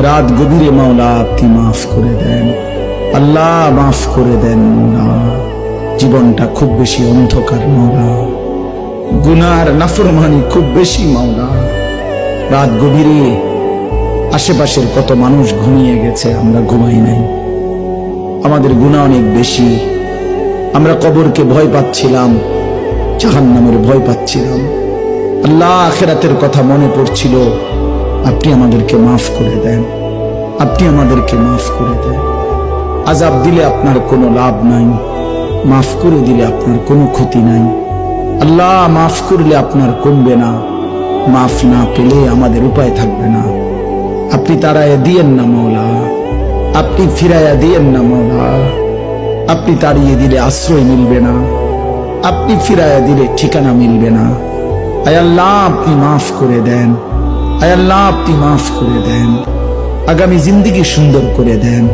রাত গভীরে মাওলা আপনি মাফ করে দেন, আল্লাহ মাফ করে দেন মাওলা। জীবনটা খুব বেশি অন্ধকার মাওলা, গুনার নাফরমানি খুব বেশি মাওলা। রাত গভীরে আশেপাশের কত মানুষ ঘুমিয়ে গেছে, আমরা ঘুমাই নাই। আমাদের গুনাহ অনেক বেশি। আমরা কবরকে ভয় পাচ্ছিলাম, জাহান্নামের ভয় পাচ্ছিলাম। আল্লাহ আখিরাতের কথা মনে পড়ছিল। আপনি আমাদেরকে মাফ করে দেন, আপনি আমাদেরকে মাফ করে দেন। আযাব দিলে আপনার কোনো লাভ নাই, মাফ করে দিলে আপনার কোনো ক্ষতি নাই। আল্লাহ মাফ করলে আপনার কমবে না, মাফ না পেলে আমাদের উপায় থাকবে না। আপনি তাড়াইয়া দিয়েন না মাওলা, আপনি ফিরাইয়া দিয়েন না মাওলা। আপনি তাড়িয়ে দিলে আশ্রয় মিলবে না, আপনি ফিরাইয়া দিলে ঠিকানা মিলবে না। আয় আল্লাহ আপনি মাফ করে দেন, আয় আল্লাহ আপনি মাফ করে দেন। আগামী জিন্দেগি সুন্দর করে দেন।